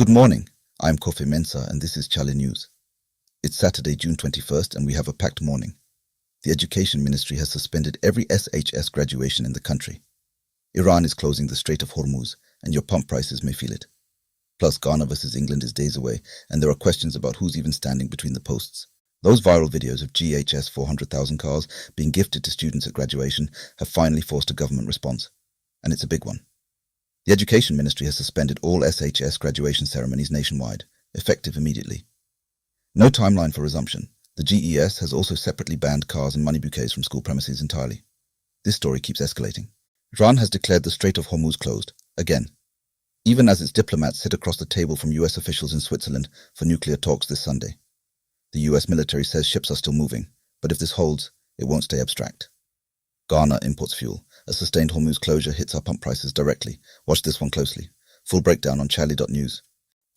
Good morning, I'm Kofi Mensah and this is chale.news. It's Saturday, June 21st and we have a packed morning. The Education Ministry has suspended every SHS graduation in the country. Iran is closing the Strait of Hormuz and your pump prices may feel it. Plus Ghana versus England is days away and there are questions about who's even standing between the posts. Those viral videos of GHS 400,000 cars being gifted to students at graduation have finally forced a government response. And it's a big one. The Education Ministry has suspended all SHS graduation ceremonies nationwide, effective immediately. No timeline for resumption. The GES has also separately banned cars and money bouquets from school premises entirely. This story keeps escalating. Iran has declared the Strait of Hormuz closed, again, even as its diplomats sit across the table from US officials in Switzerland for nuclear talks this Sunday. The US military says ships are still moving, but if this holds, it won't stay abstract. Ghana imports fuel. A sustained Hormuz closure hits our pump prices directly. Watch this one closely. Full breakdown on chale.news.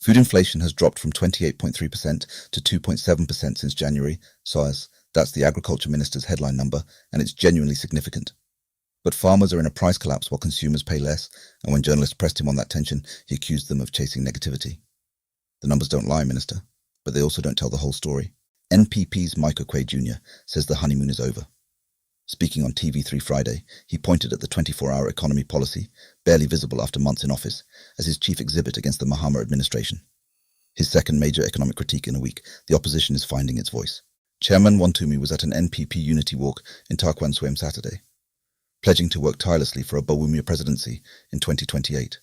Food inflation has dropped from 28.3% to 2.7% since January, SARS. That's the Agriculture Minister's headline number, and it's genuinely significant. But farmers are in a price collapse while consumers pay less, and when journalists pressed him on that tension, he accused them of chasing negativity. The numbers don't lie, Minister, but they also don't tell the whole story. NPP's Mike Oquaye Jr. says the honeymoon is over. Speaking on TV3 Friday, he pointed at the 24-hour economy policy, barely visible after months in office, as his chief exhibit against the Mahama administration. His second major economic critique in a week, the opposition is finding its voice. Chairman Wontumi was at an NPP unity walk in Tarkwanswem Saturday, pledging to work tirelessly for a Bawumia presidency in 2028.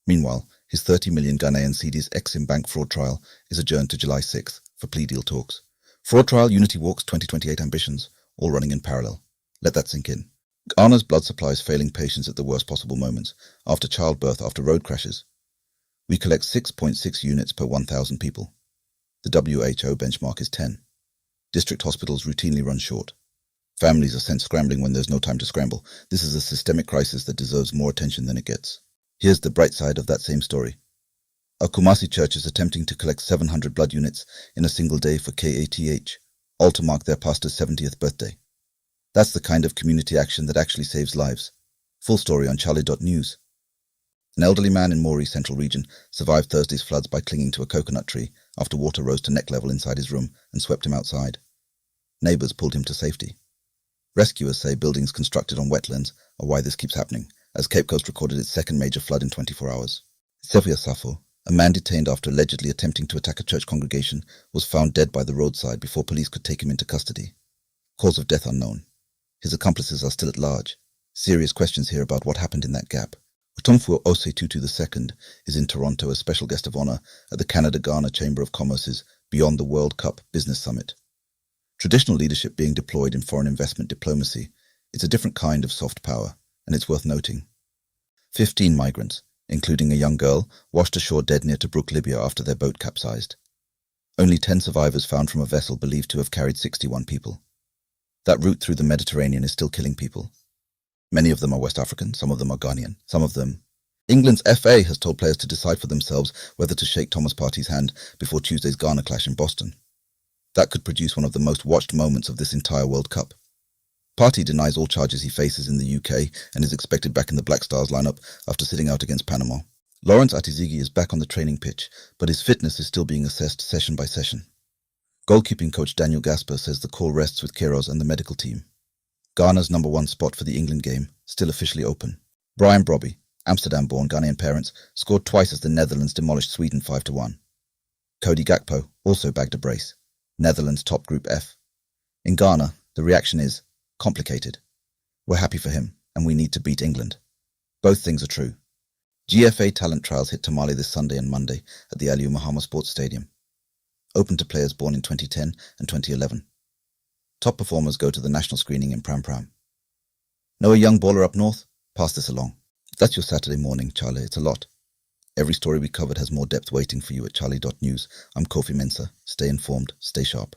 Meanwhile, his 30 million Ghanaian cedis Exim Bank fraud trial is adjourned to July 6th for plea deal talks. Fraud trial, unity walks, 2028 ambitions, all running in parallel. Let that sink in. Ghana's blood supply is failing patients at the worst possible moments, after childbirth, after road crashes. We collect 6.6 units per 1,000 people. The WHO benchmark is 10. District hospitals routinely run short. Families are sent scrambling when there's no time to scramble. This is a systemic crisis that deserves more attention than it gets. Here's the bright side of that same story. A Kumasi church is attempting to collect 700 blood units in a single day for KATH, all to mark their pastor's 70th birthday. That's the kind of community action that actually saves lives. Full story on chale.news. An elderly man in Mori Central Region survived Thursday's floods by clinging to a coconut tree after water rose to neck level inside his room and swept him outside. Neighbours pulled him to safety. Rescuers say buildings constructed on wetlands are why this keeps happening, as Cape Coast recorded its second major flood in 24 hours. Sevia Safo, a man detained after allegedly attempting to attack a church congregation, was found dead by the roadside before police could take him into custody. Cause of death unknown. His accomplices are still at large. Serious questions here about what happened in that gap. Otumfuo Osei Tutu II is in Toronto as special guest of honour at the Canada-Ghana Chamber of Commerce's Beyond the World Cup Business Summit. Traditional leadership being deployed in foreign investment diplomacy, it's a different kind of soft power, and it's worth noting. 15 migrants, including a young girl, washed ashore dead near Tobruk, Libya after their boat capsized. Only 10 survivors found from a vessel believed to have carried 61 people. That route through the Mediterranean is still killing people. Many of them are West African, some of them are Ghanaian, some of them... England's FA has told players to decide for themselves whether to shake Thomas Partey's hand before Tuesday's Ghana clash in Boston. That could produce one of the most watched moments of this entire World Cup. Partey denies all charges he faces in the UK and is expected back in the Black Stars lineup after sitting out against Panama. Lawrence Ati-Zigi is back on the training pitch, but his fitness is still being assessed session by session. Goalkeeping coach Daniel Gasper says the call rests with Queiroz and the medical team. Ghana's #1 spot for the England game, still officially open. Brian Brobbey, Amsterdam-born Ghanaian parents, scored twice as the Netherlands demolished Sweden 5-1. Cody Gakpo also bagged a brace. Netherlands top Group F. In Ghana, the reaction is complicated. We're happy for him, and we need to beat England. Both things are true. GFA talent trials hit Tamale this Sunday and Monday at the Mahama Sports Stadium. Open to players born in 2010 and 2011. Top performers go to the national screening in Pram Pram. Know a young baller up north? Pass this along. If that's your Saturday morning, Chale, it's a lot. Every story we covered has more depth waiting for you at chale.news. I'm Kofi Mensah. Stay informed, stay sharp.